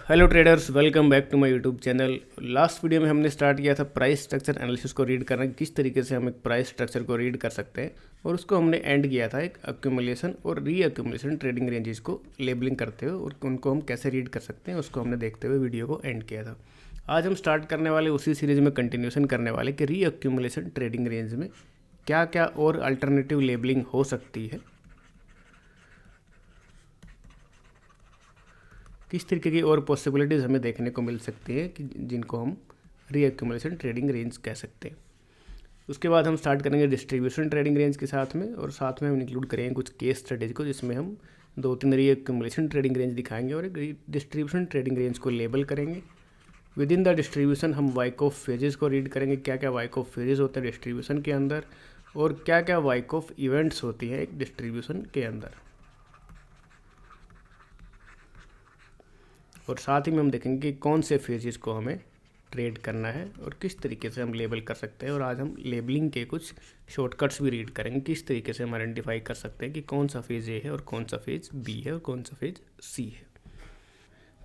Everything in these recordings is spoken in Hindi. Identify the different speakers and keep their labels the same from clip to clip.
Speaker 1: Hello traders, welcome back to my YouTube channel. Last video में हमने स्टार्ट किया था प्राइस स्ट्रक्चर एनालिसिस को रीड करना, किस तरीके से हम एक प्राइस स्ट्रक्चर को रीड कर सकते हैं, और उसको हमने एंड किया था एक अक्यूमुलेशन और री अक्यूमुलेशन ट्रेडिंग रेंजेस को लेबलिंग करते हुए, और उनको हम कैसे रीड कर सकते हैं उसको हमने देखते हुए वीडियो को एंड किया था। आज हम स्टार्ट करने वाले उसी सीरीज़ में कंटिन्यूशन करने वाले कि री अक्यूमुलेशन ट्रेडिंग रेंज में क्या क्या और अल्टरनेटिव लेबलिंग हो सकती है, किस तरीके की और पॉसिबिलिटीज़ हमें देखने को मिल सकती है कि जिनको हम रीअक्यूमुलेशन ट्रेडिंग रेंज कह सकते हैं। उसके बाद हम स्टार्ट करेंगे डिस्ट्रीब्यूशन ट्रेडिंग रेंज के साथ में, और साथ में हम इंक्लूड करेंगे कुछ केस स्टडीज़ को जिसमें हम 2-3 रीअक्यूमुलेशन ट्रेडिंग रेंज दिखाएंगे और एक डिस्ट्रीब्यूशन ट्रेडिंग रेंज को लेबल करेंगे। विद इन द डिस्ट्रीब्यूशन हम वाइक ऑफ फेजेस को रीड करेंगे, क्या क्या वाइक ऑफ फेजेस होते हैं डिस्ट्रीब्यूशन के अंदर, और क्या क्या वाइक ऑफ इवेंट्स होती है एक डिस्ट्रीब्यूशन के अंदर। और साथ ही में हम देखेंगे कि कौन से फेजेस को हमें ट्रेड करना है और किस तरीके से हम लेबल कर सकते हैं। और आज हम लेबलिंग के कुछ शॉर्टकट्स भी रीड करेंगे, किस तरीके से हम आइडेंटिफाई कर सकते हैं कि कौन सा फेज़ ए है और कौन सा फेज़ बी है और कौन सा फेज़ सी है।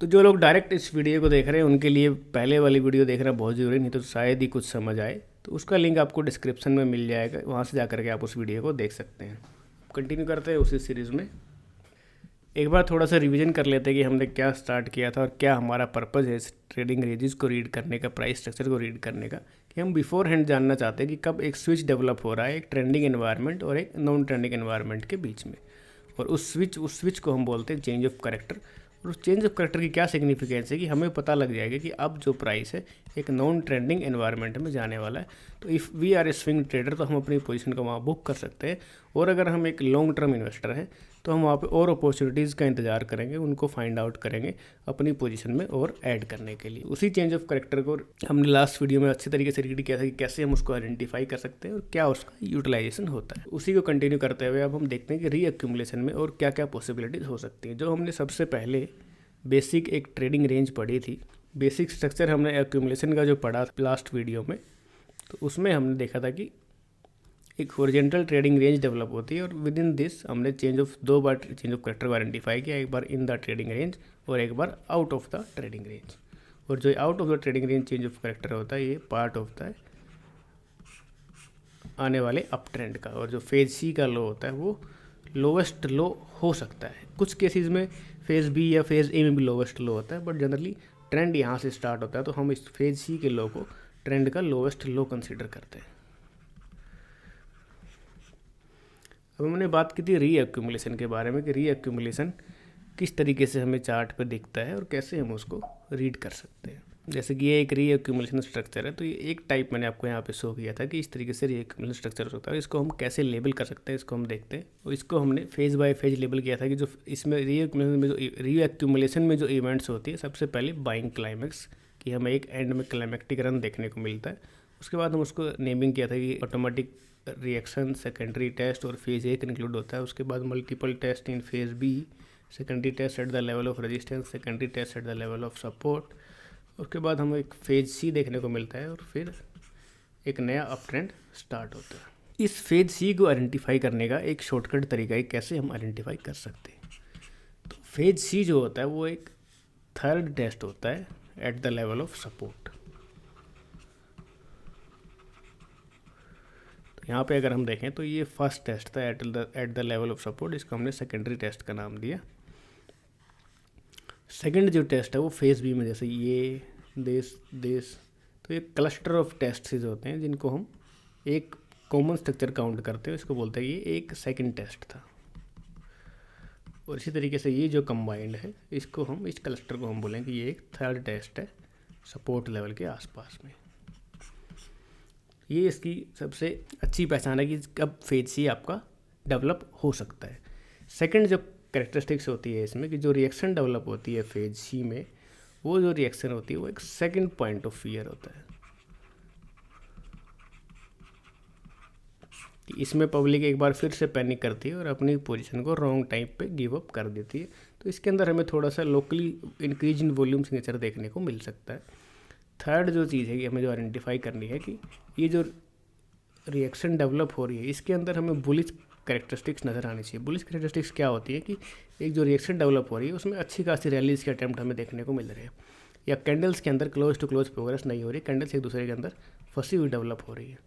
Speaker 1: तो जो लोग डायरेक्ट इस वीडियो को देख रहे हैं उनके लिए पहले वाली वीडियो देखना बहुत ज़रूरी, नहीं तो शायद ही कुछ समझ आए। तो उसका लिंक आपको डिस्क्रिप्शन में मिल जाएगा, वहाँ से जा करके आप उस वीडियो को देख सकते हैं। कंटिन्यू करते हैं उसी सीरीज़ में। एक बार थोड़ा सा रिवीजन कर लेते हैं कि हमने क्या स्टार्ट किया था और क्या हमारा पर्पज़ है इस ट्रेडिंग रेंजेस को रीड करने का, प्राइस स्ट्रक्चर को रीड करने का। कि हम बिफोर हैंड जानना चाहते हैं कि कब एक स्विच डेवलप हो रहा है एक ट्रेंडिंग एनवायरनमेंट और एक नॉन ट्रेंडिंग एनवायरनमेंट के बीच में, और उस स्विच को हम बोलते हैं चेंज ऑफ करेक्टर। और उस चेंज ऑफ करेक्टर की क्या सिग्निफिकेंस है कि हमें पता लग जाएगा कि अब जो प्राइस है एक नॉन ट्रेंडिंग एनवायरनमेंट में जाने वाला है। तो if we are a swing trader तो हम अपनी पोजीशन को वहाँ बुक कर सकते हैं, और अगर हम एक लॉन्ग टर्म इन्वेस्टर हैं तो हम वहाँ पे और अपॉर्चुनिटीज़ का इंतजार करेंगे, उनको फाइंड आउट करेंगे अपनी पोजीशन में और ऐड करने के लिए। उसी चेंज ऑफ करेक्टर को हमने लास्ट वीडियो में अच्छे तरीके से रीड किया था कि कैसे हम उसको आइडेंटिफाई कर सकते हैं और क्या उसका यूटिलाइजेशन होता है। उसी को कंटिन्यू करते हुए अब हम देखते हैं कि रीअक्यूमुलेशन में और क्या क्या पॉसिबिलिटीज़ हो सकती हैं। जो हमने सबसे पहले बेसिक एक ट्रेडिंग रेंज पढ़ी थी, बेसिक स्ट्रक्चर हमने एक्यूमुलेशन का जो पढ़ा लास्ट वीडियो में, तो उसमें हमने देखा था कि एक हॉरिजॉन्टल ट्रेडिंग रेंज डेवलप होती है, और विद इन दिस हमने दो बार चेंज ऑफ करेक्टर को आइडेंटिफाई किया, एक बार इन द ट्रेडिंग रेंज और एक बार out of the trading range. और जो out of the trading range change of character होता है ये पार्ट होता है आने वाले अप ट्रेंड का, और जो फेज सी का लो होता है वो लोवेस्ट लो हो सकता है। कुछ केसेस में फेज़ बी या फेज़ ए में भी लोवेस्ट लो होता है, बट जनरली ट्रेंड यहाँ से स्टार्ट होता है, तो हम इस फेज सी के लो को ट्रेंड का लोवेस्ट लो कंसीडर करते हैं। अब हमने बात की थी रीअक्यूमुलेशन के बारे में कि रीअक्यूमुलेशन किस तरीके से हमें चार्ट पर दिखता है और कैसे हम उसको रीड कर सकते हैं। जैसे कि ये एक रीअक्यूमुलेशन स्ट्रक्चर है, तो ये एक टाइप मैंने आपको यहाँ पे शो किया था कि इस तरीके से रीअक्यूमुलेशन स्ट्रक्चर हो सकता है। इसको हम कैसे लेबल कर सकते हैं इसको हम देखते हैं, और इसको हमने फेज बाय फेज लेबल किया था कि जो इसमें रीअक्यूमुलेशन में जो इवेंट्स होती है, सबसे पहले बाइंग क्लाइमैक्स, कि हमें एक एंड में क्लाइमेक्टिक रन देखने को मिलता है। उसके बाद हम उसको नेमिंग किया था कि ऑटोमेटिक रिएक्शन, सेकेंडरी टेस्ट और फेज़ एक इंक्लूड होता है। उसके बाद multiple test in phase B, secondary test at the level of resistance, secondary test at the level of support. उसके बाद हमें एक फेज सी देखने को मिलता है, और फिर एक नया अप ट्रेंड स्टार्ट होता है। इस फेज सी को आइडेंटिफाई करने का एक शॉर्टकट तरीका है कैसे हम आइडेंटिफाई कर सकते हैं। तो फेज सी जो होता है वो एक थर्ड टेस्ट होता है eight the level of support. यहाँ पे अगर हम देखें तो ये फर्स्ट टेस्ट था eight the level of support, इसको हमने सेकेंडरी टेस्ट का नाम दिया। सेकंड जो टेस्ट है वो फेज़ बी में, जैसे ये दिस, तो ये क्लस्टर ऑफ टेस्ट होते हैं जिनको हम एक कॉमन स्ट्रक्चर काउंट करते हैं, इसको बोलते हैं ये एक सेकंड टेस्ट था। और इसी तरीके से ये जो कंबाइंड है इसको हम, इस क्लस्टर को हम बोलेंगे कि ये एक थर्ड टेस्ट है सपोर्ट लेवल के आसपास में। ये इसकी सबसे अच्छी पहचान है कि कब फेज सी आपका डेवलप हो सकता है। सेकंड जो कैरेक्टरिस्टिक्स होती है इसमें कि जो रिएक्शन डेवलप होती है फेज सी में, वो जो रिएक्शन होती है वो एक सेकंड पॉइंट ऑफ फियर होता है। कि इसमें पब्लिक एक बार फिर से पैनिक करती है और अपनी पोजीशन को रॉन्ग टाइम पे गिव अप कर देती है। तो इसके अंदर हमें थोड़ा सा locally increase in volume signature देखने को मिल सकता है। थर्ड जो चीज़ है कि हमें जो आइडेंटिफाई करनी है कि ये जो रिएक्शन डेवलप हो रही है इसके अंदर हमें बुलिश कैरेक्टरिस्टिक्स नज़र आनी चाहिए। बुलिश कैरेक्टरिस्टिक्स क्या होती है कि एक जो रिएक्शन डेवलप हो रही है उसमें अच्छी खासी रैलीज के अटैम्प्ट हमें देखने को मिल रहे हैं, या कैंडल्स के अंदर क्लोज टू क्लोज प्रोग्रेस नहीं हो रही, कैंडल्स एक दूसरे के अंदर फंसी हुई डेवलप हो रही है।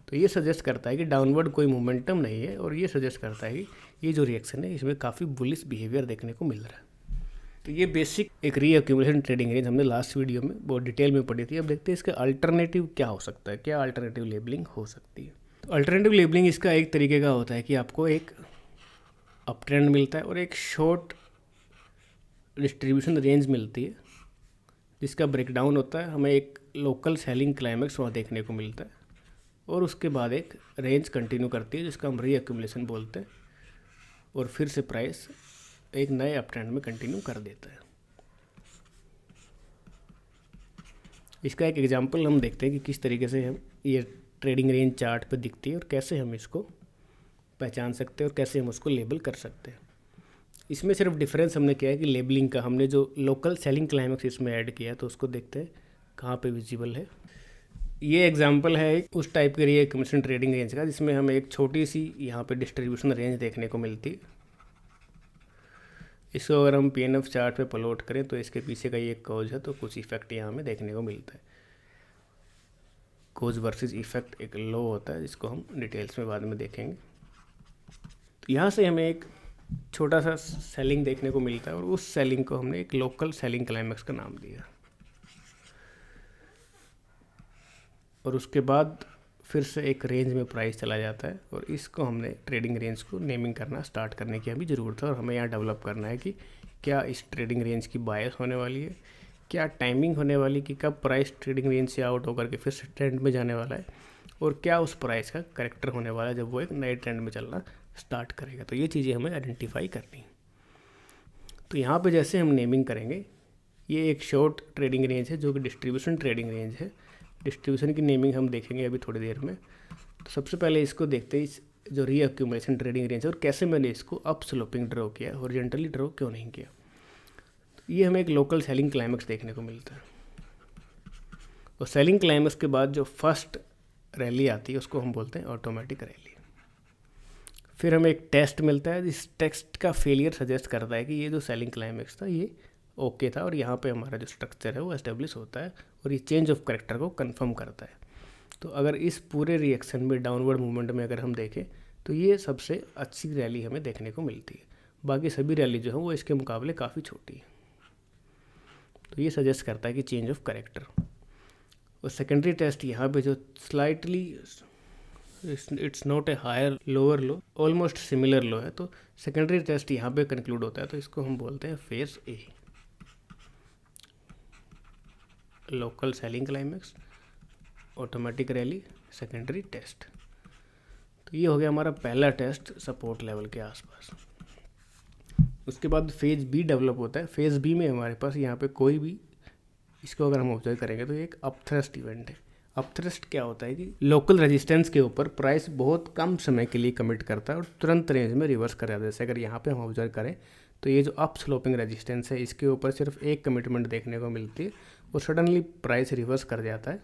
Speaker 1: तो ये सजेस्ट करता है कि डाउनवर्ड कोई मोमेंटम नहीं है, और ये सजेस्ट करता है कि ये जो रिएक्शन है इसमें काफ़ी बुलिश बिहेवियर देखने को मिल रहा है। तो ये बेसिक एक रीअक्यूमुलेशन ट्रेडिंग रेंज हमने लास्ट वीडियो में बहुत डिटेल में पढ़ी थी। अब देखते हैं इसका अल्टरनेटिव क्या हो सकता है, क्या अल्टरनेटिव लेबलिंग हो सकती है। तो अल्टरनेटिव लेबलिंग इसका एक तरीके का होता है कि आपको एक अप ट्रेंड मिलता है और एक शॉर्ट डिस्ट्रीब्यूशन रेंज मिलती है, जिसका ब्रेकडाउन होता है, हमें एक लोकल सेलिंग क्लाइमेक्स वहाँ देखने को मिलता है, और उसके बाद एक रेंज कंटिन्यू करती है जिसका हम रीअक्यूमुलेशन बोलते हैं, और फिर से प्राइस एक नए अप ट्रेंड में कंटिन्यू कर देता है। इसका एक एग्जांपल हम देखते हैं कि किस तरीके से हम ये ट्रेडिंग रेंज चार्ट पे दिखती है और कैसे हम इसको पहचान सकते हैं और कैसे हम उसको लेबल कर सकते हैं। इसमें सिर्फ डिफरेंस हमने किया है कि लेबलिंग का हमने जो लोकल सेलिंग क्लाइमेक्स इसमें ऐड किया है, तो उसको देखते हैं कहाँ पे विजिबल है। ये एग्जांपल है एक उस टाइप के रीअक्यूमुलेशन ट्रेडिंग रेंज का जिसमें हमें एक छोटी सी यहाँ पे डिस्ट्रीब्यूशन रेंज देखने को मिलती है। इसको अगर हम PNF चार्ट पे प्लॉट करें तो इसके पीछे का ये कॉज है, तो कुछ इफेक्ट यहाँ हमें देखने को मिलता है। कॉज वर्सेस इफेक्ट एक लो होता है जिसको हम डिटेल्स में बाद में देखेंगे। तो यहाँ से हमें एक छोटा सा सेलिंग देखने को मिलता है, और उस सेलिंग को हमने एक लोकल सेलिंग क्लाइमेक्स का नाम दिया, और उसके बाद फिर से एक रेंज में प्राइस चला जाता है, और इसको हमने ट्रेडिंग रेंज को नेमिंग करना स्टार्ट करने की अभी ज़रूरत है। और हमें यहाँ डेवलप करना है कि क्या इस ट्रेडिंग रेंज की बायस होने वाली है, क्या टाइमिंग होने वाली कि कब प्राइस ट्रेडिंग रेंज से आउट होकर के फिर से ट्रेंड में जाने वाला है, और क्या उस प्राइस का करेक्टर होने वाला है जब वो एक नए ट्रेंड में चलना स्टार्ट करेगा। तो ये चीज़ें हमें आइडेंटिफाई करनी है। तो यहाँ पे जैसे हम नेमिंग करेंगे, ये एक शॉर्ट ट्रेडिंग रेंज है जो कि डिस्ट्रीब्यूशन ट्रेडिंग रेंज है। डिस्ट्रीब्यूशन की नेमिंग हम देखेंगे अभी थोड़ी देर में। तो सबसे पहले इसको देखते हैं, इस जो रीअक्यूमुलेशन ट्रेडिंग रेंज है और कैसे मैंने इसको अप स्लोपिंग ड्रॉ किया, हॉरिजॉन्टली ड्रॉ क्यों नहीं किया। तो ये हमें एक लोकल सेलिंग क्लाइमेक्स देखने को मिलता है, और सेलिंग क्लाइमेक्स के बाद जो फर्स्ट रैली आती है उसको हम बोलते हैं ऑटोमेटिक रैली। फिर हमें एक टेस्ट मिलता है, इस टेस्ट का फेलियर सजेस्ट करता है कि ये जो सेलिंग क्लाइमेक्स था ये ओके था, और यहाँ पे हमारा जो स्ट्रक्चर है वो एस्टेब्लिश होता है, और ये चेंज ऑफ करेक्टर को कंफर्म करता है। तो अगर इस पूरे रिएक्शन में डाउनवर्ड मूवमेंट में अगर हम देखें तो ये सबसे अच्छी रैली हमें देखने को मिलती है। बाकी सभी रैली जो है वो इसके मुकाबले काफ़ी छोटी है, तो ये सजेस्ट करता है कि चेंज ऑफ करेक्टर। और सेकेंडरी टेस्ट यहाँ पे जो slightly it's not a higher lower low, almost similar low है, तो सेकेंडरी टेस्ट यहाँ पे कंक्लूड होता है, तो इसको हम बोलते हैं phase A, local selling climax, automatic rally, secondary test. तो ये हो गया हमारा पहला टेस्ट सपोर्ट लेवल के आसपास। उसके बाद फेज बी डेवलप होता है। फेज बी में हमारे पास यहाँ पे कोई भी, इसको अगर हम ऑब्जर्व करेंगे तो ये एक अपथ्रस्ट इवेंट है। अपथ्रस्ट क्या होता है कि लोकल रेजिस्टेंस के ऊपर प्राइस बहुत कम समय के लिए कमिट करता है और तुरंत रेंज में रिवर्स कर जाता है। जैसे अगर यहाँ पे हम ऑब्जर्व करें तो ये जो अप स्लोपिंग रेजिस्टेंस है इसके ऊपर सिर्फ एक कमिटमेंट देखने को मिलती है और सडनली प्राइस रिवर्स कर जाता है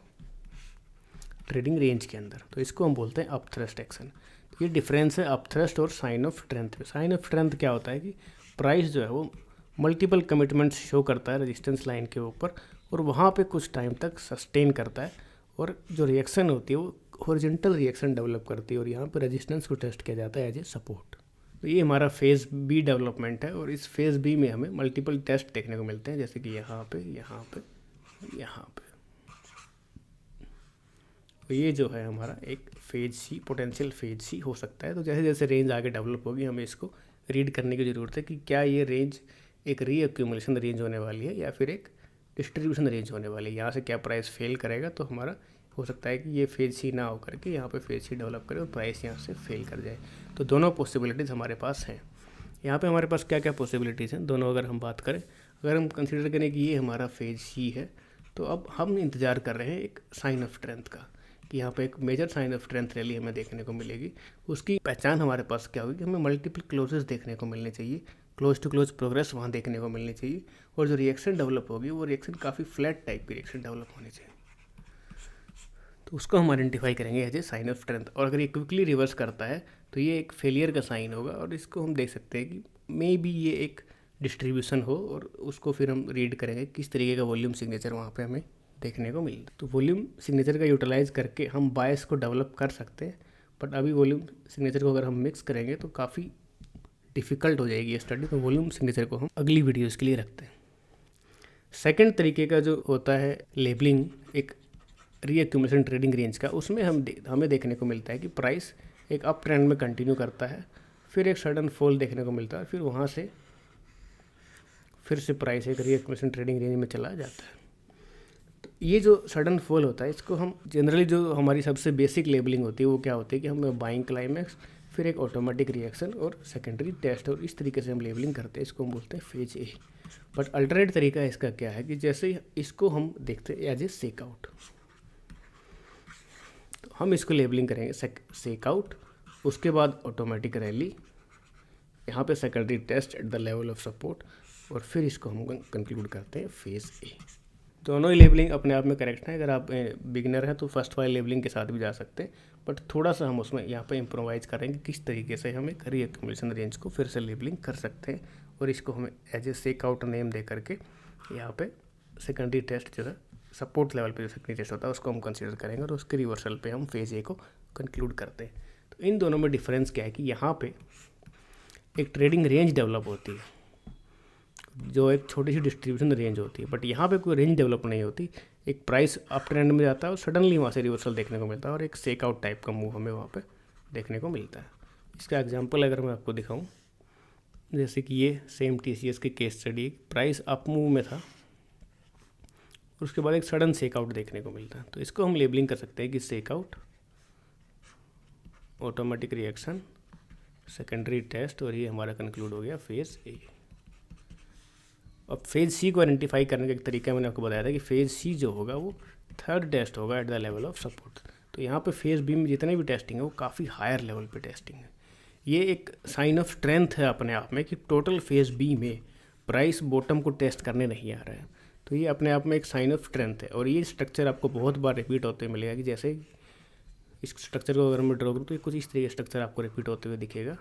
Speaker 1: ट्रेडिंग रेंज के अंदर, तो इसको हम बोलते हैं अपथ्रस्ट एक्शन। ये डिफरेंस है अपथ्रस्ट और साइन ऑफ स्ट्रेंथ में। साइन ऑफ स्ट्रेंथ क्या होता है कि प्राइस जो है वो मल्टीपल कमिटमेंट्स शो करता है रेजिस्टेंस लाइन के ऊपर, और वहाँ पे कुछ टाइम तक सस्टेन करता है, और जो रिएक्शन होती है वो हॉरिजॉन्टल रिएक्शन डेवलप करती है, और यहाँ पे रेजिस्टेंस को टेस्ट किया जाता है एज ए सपोर्ट। तो ये हमारा फेज़ बी डेवलपमेंट है, और इस फेज़ बी में हमें मल्टीपल टेस्ट देखने को मिलते हैं, जैसे कि यहाँ पे, यहाँ पे, यहाँ पे। तो ये जो है हमारा एक फेज सी, पोटेंशियल फेज सी हो सकता है। तो जैसे जैसे रेंज आगे डेवलप होगी हमें इसको रीड करने की ज़रूरत है कि क्या ये रेंज एक रीअक्यूमुलेशन रेंज होने वाली है या फिर एक डिस्ट्रीब्यूशन रेंज होने वाली है। यहाँ से क्या प्राइस फेल करेगा तो हमारा हो सकता है कि ये फेज सी ना होकर के यहाँ पे फेज सी डेवलप करे और प्राइस यहाँ से फेल कर जाए। तो दोनों पॉसिबिलिटीज़ हमारे पास हैं। यहाँ पे हमारे पास क्या क्या पॉसिबिलिटीज़ हैं दोनों अगर हम बात करें, अगर हम कंसिडर करें कि ये हमारा फेज सी है, तो अब हम इंतज़ार कर रहे हैं एक साइन ऑफ स्ट्रेंथ का, कि यहाँ पे एक major sign of strength rally हमें देखने को मिलेगी। उसकी पहचान हमारे पास क्या होगी कि हमें मल्टीपल क्लोजेस देखने को मिलने चाहिए, क्लोज टू क्लोज प्रोग्रेस वहाँ देखने को मिलनी चाहिए, और जो रिएक्शन डेवलप होगी वो रिएक्शन काफ़ी फ्लैट टाइप की रिएक्शन डेवलप होनी चाहिए। तो उसको हम आइडेंटिफाई करेंगे as a sign of strength. और अगर ये क्विकली रिवर्स करता है तो ये एक फेलियर का साइन होगा, और इसको हम देख सकते हैं कि मे बी ये एक डिस्ट्रीब्यूशन हो, और उसको फिर हम रीड करेंगे किस तरीके का वॉल्यूम सिग्नेचर वहाँ पे हमें देखने को मिलता है। तो वॉल्यूम सिग्नेचर का यूटिलाइज करके हम बायस को डेवलप कर सकते हैं, बट अभी वॉल्यूम सिग्नेचर को अगर हम मिक्स करेंगे तो काफ़ी डिफ़िकल्ट हो जाएगी ये स्टडी, तो वॉल्यूम सिग्नेचर को हम अगली वीडियोज़ के लिए रखते हैं। सेकेंड तरीके का जो होता है लेबलिंग एक रीअक्यूमुलेशन ट्रेडिंग रेंज का, उसमें हमें देखने को मिलता है कि प्राइस एक अप ट्रेंड में कंटिन्यू करता है, फिर एक सडन फॉल देखने को मिलता है, फिर वहाँ से फिर से प्राइस एक रीअक्यूमुलेशन ट्रेडिंग रेंज में चला जाता है। तो ये जो सडन फॉल होता है इसको हम जनरली, जो हमारी सबसे बेसिक लेबलिंग होती है वो क्या होती है कि हम बाइंग क्लाइमैक्स, फिर एक ऑटोमेटिक रिएक्शन और सेकेंडरी टेस्ट, और इस तरीके से हम लेबलिंग करते हैं। इसको हम बोलते हैं फेज ए। बट अल्टरनेट तरीका इसका क्या है कि जैसे इसको हम देखते हैं एज ए सेकआउट, तो हम इसको लेबलिंग करेंगे सेकआउट, उसके बाद ऑटोमेटिक रैली, यहाँ पे secondary test at the level of support, और फिर इसको हम कंक्लूड करते हैं फेज ए। दोनों ही लेबलिंग अपने आप में करेक्ट है। अगर आप बिगिनर हैं तो फर्स्ट वाली लेबलिंग के साथ भी जा सकते हैं, बट थोड़ा सा हम उसमें यहाँ पे इम्प्रोवाइज करेंगे किस तरीके से हम एक रीअक्यूमुलेशन रेंज को फिर से लेबलिंग कर सकते हैं, और इसको हमें एज ए सेकआउट नेम दे करके यहाँ पे सेकेंडरी टेस्ट जो है सपोर्ट लेवल पे जो सेकेंडरी टेस्ट होता है उसको हम कंसीडर करेंगे, और उसके रिवर्सल पे हम फेज ए को कंक्लूड करते हैं। तो इन दोनों में डिफरेंस क्या है कि यहाँ पे एक ट्रेडिंग रेंज डेवलप होती है जो एक छोटी सी डिस्ट्रीब्यूशन रेंज होती है, बट यहाँ पे कोई रेंज डेवलप नहीं होती। एक प्राइस अप ट्रेंड में जाता है और सडनली वहाँ से रिवर्सल देखने को मिलता है, और एक सेकआउट टाइप का मूव हमें वहाँ पे देखने को मिलता है। इसका एग्जांपल अगर मैं आपको दिखाऊं, जैसे कि ये सेम TCS की case study, price up move में था और उसके बाद एक सडन सेकआउट देखने को मिलता है, तो इसको हम लेबलिंग कर सकते हैं कि सेकआउट, ऑटोमेटिक रिएक्शन, सेकेंडरी टेस्ट, और ये हमारा कंक्लूड हो गया फेज ए। अब फेज सी को आइडेंटिफाई करने का एक तरीका मैंने आपको बताया था कि फेज सी जो होगा वो थर्ड टेस्ट होगा eight the level of support. तो यहाँ पे फेज बी में जितने भी टेस्टिंग है वो काफ़ी हायर लेवल पे टेस्टिंग है। ये एक साइन ऑफ स्ट्रेंथ है अपने आप में कि टोटल फेज बी में प्राइस बॉटम को टेस्ट करने नहीं आ रहा है, तो ये अपने आप में एक साइन ऑफ स्ट्रेंथ है। और ये स्ट्रक्चर आपको बहुत बार रिपीट होते हुए मिलेगा कि जैसे इस स्ट्रक्चर को अगर मैं ड्रॉ करूँ तो ये कुछ इस तरीके स्ट्रक्चर आपको रिपीट होते हुए दिखेगा,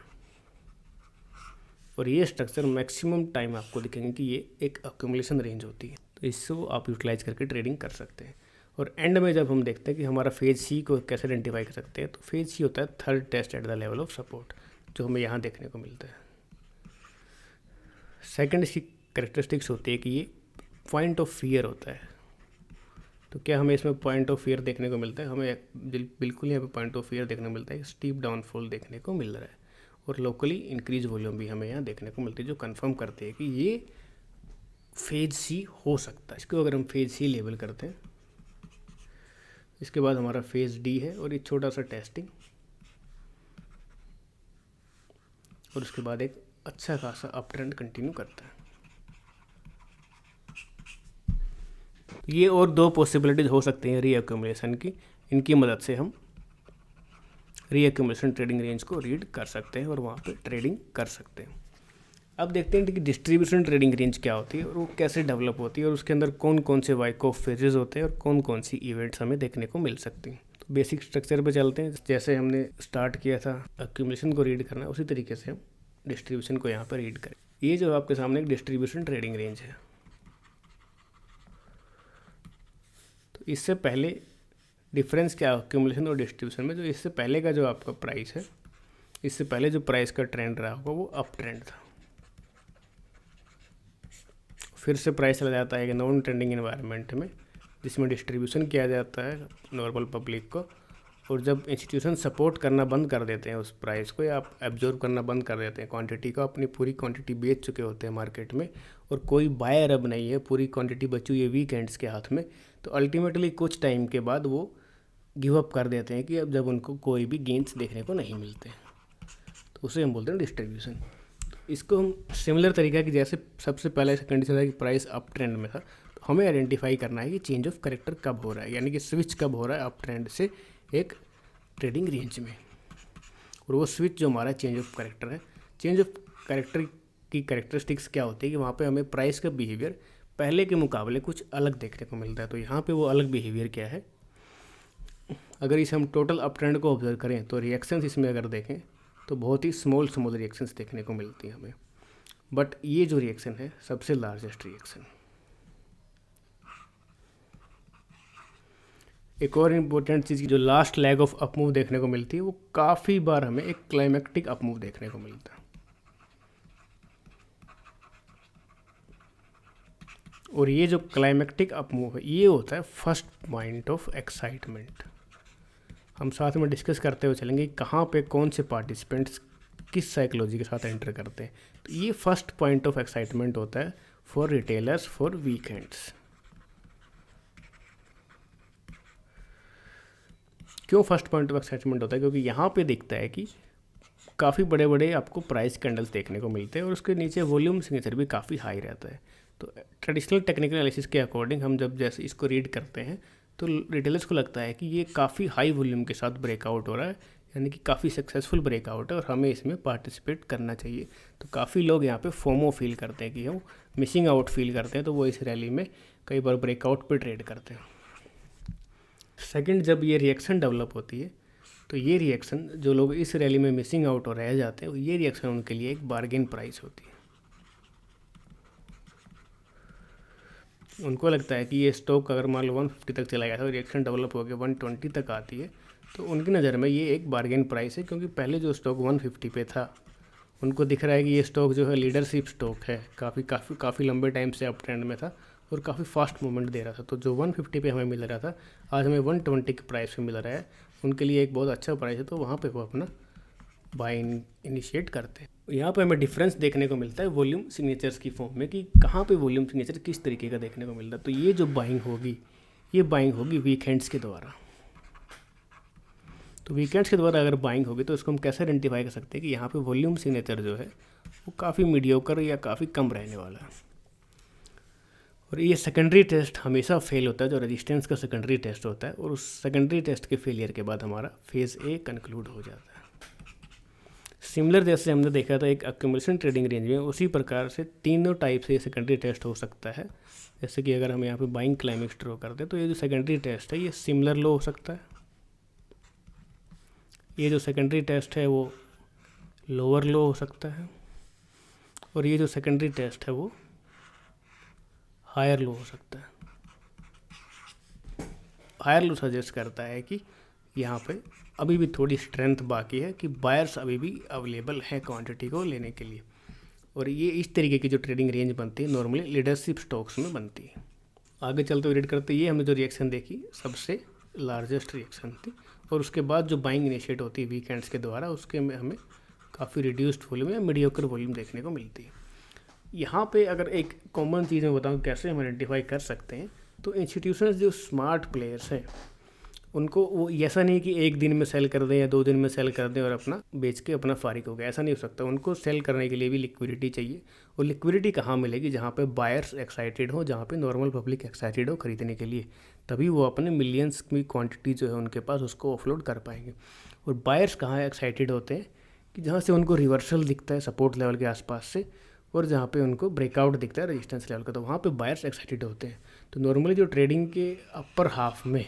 Speaker 1: और ये स्ट्रक्चर मैक्सिमम टाइम आपको दिखेंगे कि ये एक अक्यूमुलेशन रेंज होती है। तो इसको आप यूटिलाइज करके ट्रेडिंग कर सकते हैं। और एंड में जब हम देखते हैं कि हमारा फेज सी को कैसे आइडेंटिफाई कर सकते हैं, तो फेज सी होता है third test at the level of support, जो हमें यहाँ देखने को मिलता है। सेकंड इसकी कैरेक्टरिस्टिक्स होती है कि ये पॉइंट ऑफ फियर होता है। तो क्या हमें इसमें पॉइंट ऑफ फियर देखने को मिलता है? हमें बिल्कुल यहाँ पे पॉइंट ऑफ फियर देखने को मिलता है, स्टीप डाउनफॉल देखने को मिल रहा है, और लोकली इंक्रीज वॉल्यूम भी हमें यहाँ देखने को मिलती है, जो कंफर्म करते हैं कि ये फेज सी हो सकता है। इसको अगर हम फेज सी लेबल करते हैं, इसके बाद हमारा फेज डी है और एक छोटा सा टेस्टिंग, और उसके बाद एक अच्छा खासा अप ट्रेंड कंटिन्यू करता है। ये और दो पॉसिबिलिटीज हो सकती हैं रीअक्यूमुलेशन की, इनकी मदद से हम रीअक्यूमुलेशन ट्रेडिंग रेंज को रीड कर सकते हैं और वहाँ पे ट्रेडिंग कर सकते हैं। अब देखते हैं कि डिस्ट्रीब्यूशन ट्रेडिंग रेंज क्या होती है और वो कैसे डेवलप होती है, और उसके अंदर कौन कौन से वाइकॉफ फेजेस होते हैं और कौन कौन सी इवेंट्स हमें देखने को मिल सकती हैं। तो बेसिक स्ट्रक्चर पे चलते हैं। जैसे हमने स्टार्ट किया था अक्यूमुलेशन को रीड करना, उसी तरीके से हम डिस्ट्रीब्यूशन को यहाँ पर रीड करें। ये जो आपके सामने एक डिस्ट्रीब्यूशन ट्रेडिंग रेंज है, तो इससे पहले डिफरेंस क्या है अक्यूमुलेशन और डिस्ट्रीब्यूशन में? जो इससे पहले का जो आपका प्राइस है, इससे पहले जो प्राइस का ट्रेंड रहा होगा वो अप ट्रेंड था, फिर से प्राइस चला जाता है एक नॉन ट्रेंडिंग एनवायरनमेंट में जिसमें डिस्ट्रीब्यूशन किया जाता है नॉर्मल पब्लिक को, और जब इंस्टीट्यूशन सपोर्ट करना बंद कर देते हैं उस प्राइस को, या आप एब्जॉर्व करना बंद कर देते हैं क्वांटिटी को, अपनी पूरी क्वांटिटी बेच चुके होते हैं मार्केट में और कोई बायर अब नहीं है, पूरी क्वांटिटी बची हुई है वीकेंड्स के हाथ में, तो अल्टीमेटली कुछ टाइम के बाद वो गिव अप कर देते हैं कि अब जब उनको कोई भी गेंस देखने को नहीं मिलते, तो उसे हम बोलते हैं डिस्ट्रीब्यूशन। इसको हम सिमिलर तरीका कि जैसे सबसे पहले कंडीशन था कि प्राइस अप ट्रेंड में था, तो हमें आइडेंटिफाई करना है कि चेंज ऑफ कैरेक्टर कब हो रहा है, यानी कि स्विच कब हो रहा है अप ट्रेंड से एक ट्रेडिंग रेंज में। और वो स्विच जो हमारा चेंज ऑफ कैरेक्टर है, चेंज ऑफ कैरेक्टर की कैरेक्टरिस्टिक्स क्या होती है कि वहाँ पे हमें प्राइस का बिहेवियर पहले के मुकाबले कुछ अलग देखने को मिलता है। तो यहाँ पे वो अलग बिहेवियर क्या है अगर इसे हम टोटल अप ट्रेंड को ऑब्जर्व करें तो रिएक्शंस इसमें अगर देखें तो बहुत ही स्मॉल रिएक्शंस देखने को मिलती हैं हमें, बट ये जो रिएक्शन है सबसे लार्जेस्ट रिएक्शन। एक और इम्पोर्टेंट चीज़ जो last leg of up move देखने को मिलती है वो काफ़ी बार हमें एक क्लाइमेक्टिक अप मूव देखने को मिलता है, और ये जो क्लाइमेक्टिक अप मूव है ये होता है फर्स्ट पॉइंट ऑफ एक्साइटमेंट। हम साथ में डिस्कस करते हुए चलेंगे कहाँ पे कौन से पार्टिसिपेंट्स किस साइकोलॉजी के साथ एंटर करते हैं। तो ये फर्स्ट पॉइंट ऑफ एक्साइटमेंट होता है फॉर रिटेलर्स फॉर वीकेंड्स। क्यों फर्स्ट पॉइंट ऑफ एक्साइटमेंट होता है? क्योंकि यहाँ पे दिखता है कि काफ़ी बड़े बड़े आपको प्राइस कैंडल्स देखने को मिलते हैं और उसके नीचे वॉल्यूम सिग्नेचर भी काफ़ी हाई रहता है। तो ट्रेडिशनल टेक्निकल एनालिसिस के अकॉर्डिंग हम जब जैसे इसको रीड करते हैं तो रिटेलर्स को लगता है कि ये काफ़ी हाई वॉल्यूम के साथ ब्रेकआउट हो रहा है, यानी कि काफ़ी सक्सेसफुल ब्रेकआउट है और हमें इसमें पार्टिसिपेट करना चाहिए। तो काफ़ी लोग यहाँ पे फोमो फील करते हैं कि हम मिसिंग आउट फील करते हैं, तो वो इस रैली में कई बार ब्रेकआउट पे ट्रेड करते हैं। सेकंड, जब ये रिएक्शन डेवलप होती है तो ये रिएक्शन जो लोग इस रैली में मिसिंग आउट और रह जाते हैं ये रिएक्शन उनके लिए एक बार्गेन प्राइस होती है। उनको लगता है कि ये स्टॉक अगर मान लो 150 तक चला गया था और रिएक्शन डेवलप हो गया 120 तक आती है तो उनकी नज़र में ये एक बार्गेन प्राइस है, क्योंकि पहले जो स्टॉक 150 पे था उनको दिख रहा है कि ये स्टॉक जो है लीडरशिप स्टॉक है, काफ़ी लंबे टाइम से अप ट्रेंड में था और काफ़ी फास्ट मूवमेंट दे रहा था। तो जो 150 पे हमें मिल रहा था आज हमें 120 के प्राइस पे मिल रहा है, उनके लिए एक बहुत अच्छा प्राइस है, तो वहाँ पे वो अपना बाइंग इनिशिएट करते हैं। यहाँ पे हमें डिफरेंस देखने को मिलता है वॉल्यूम सिग्नेचर्स की फॉर्म में कि कहाँ पे वॉल्यूम सिग्नेचर किस तरीके का देखने को मिलता है। तो ये जो बाइंग होगी ये बाइंग होगी वीकेंड्स के द्वारा। तो वीकेंड्स के द्वारा अगर बाइंग होगी तो इसको हम कैसे आइडेंटिफाई कर सकते हैं कि यहाँ पे वॉल्यूम सिग्नेचर जो है वो काफ़ी मीडियोकर या काफ़ी कम रहने वाला है। और ये सेकेंडरी टेस्ट हमेशा फेल होता है, जो रेजिस्टेंस का सेकेंडरी टेस्ट होता है, और उस सेकेंडरी टेस्ट के फेलियर के बाद हमारा फेज़ ए कंक्लूड हो जाता है। सिमिलर जैसे हमने देखा था एक एक्यूमुलेशन ट्रेडिंग रेंज में, उसी प्रकार से तीनों टाइप से सेकेंडरी टेस्ट हो सकता है। जैसे कि अगर हम यहाँ पे बाइंग क्लाइमेक्स ड्रॉ करते हैं तो ये जो सेकेंडरी टेस्ट है ये सिमिलर लो हो सकता है, ये जो सेकेंडरी टेस्ट है वो लोअर लो हो सकता है, और ये जो सेकेंडरी टेस्ट है वो हायर लो हो सकता है। हायर लो सजेस्ट करता है कि यहाँ पे अभी भी थोड़ी स्ट्रेंथ बाकी है, कि बायर्स अभी भी अवेलेबल है क्वांटिटी को लेने के लिए, और ये इस तरीके की जो ट्रेडिंग रेंज बनती है नॉर्मली लीडरशिप स्टॉक्स में बनती है। आगे चलते हुए रीड करते ये हमने जो रिएक्शन देखी सबसे लार्जेस्ट रिएक्शन थी, और उसके बाद जो बाइंग इनिशिएट होती है वीकेंड्स के द्वारा उसके में हमें काफ़ी रिड्यूस्ड वॉल्यूम या मीडियोकर वॉल्यूम देखने को मिलती है। यहाँ पे अगर एक कॉमन चीज़ मैं बताऊँ कैसे हम आइडेंटिफाई कर सकते हैं, तो इंस्टीट्यूशंस जो स्मार्ट प्लेयर्स हैं उनको वो ऐसा नहीं कि एक दिन में सेल कर दें या 2 दिन में सेल कर दें और अपना बेच के अपना फारिग हो गया, ऐसा नहीं हो सकता। उनको सेल करने के लिए भी लिक्विडिटी चाहिए, और लिक्विडिटी कहाँ मिलेगी? जहाँ पे बायर्स एक्साइटेड हो, जहाँ पे नॉर्मल पब्लिक एक्साइटेड हो खरीदने के लिए, तभी वो अपने मिलियंस की क्वांटिटी जो है उनके पास उसको ऑफलोड कर पाएंगे। और बायर्स कहाँ एक्साइटेड होते हैं कि जहाँ से उनको रिवर्सल दिखता है सपोर्ट लेवल के आसपास से, और जहाँ पे उनको ब्रेकआउट दिखता है रेजिस्टेंस लेवल का, तो वहाँ पे बायर्स एक्साइटेड होते हैं। तो नॉर्मली जो ट्रेडिंग के अपर हाफ में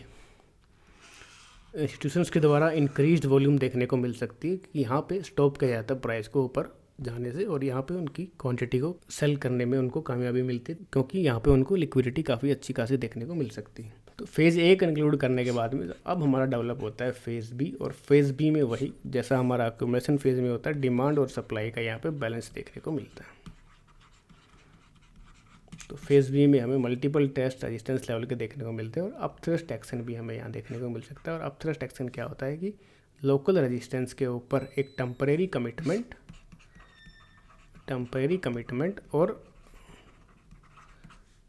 Speaker 1: इंस्टीट्यूशंस के द्वारा इंक्रीज्ड वॉल्यूम देखने को मिल सकती है कि यहाँ पे स्टॉप किया जाता है प्राइस को ऊपर जाने से, और यहाँ पे उनकी क्वांटिटी को सेल करने में उनको कामयाबी मिलती है, क्योंकि यहाँ पे उनको लिक्विडिटी काफ़ी अच्छी खासी देखने को मिल सकती है। तो फेज़ ए कंक्लूड करने के बाद में अब हमारा डेवलप होता है फेज़ बी, और फेज़ बी में वही जैसा हमारा एक्यूमुलेशन फेज़ में होता है, डिमांड और सप्लाई का यहाँ पे बैलेंस देखने को मिलता है। तो फेज़ बी में हमें मल्टीपल टेस्ट रेजिस्टेंस लेवल के देखने को मिलते हैं, और अपथ्रस्ट एक्शन भी हमें यहाँ देखने को मिल सकता है। और अपथ्रस्ट एक्शन क्या होता है कि लोकल रेजिस्टेंस के ऊपर एक टेम्परेरी कमिटमेंट और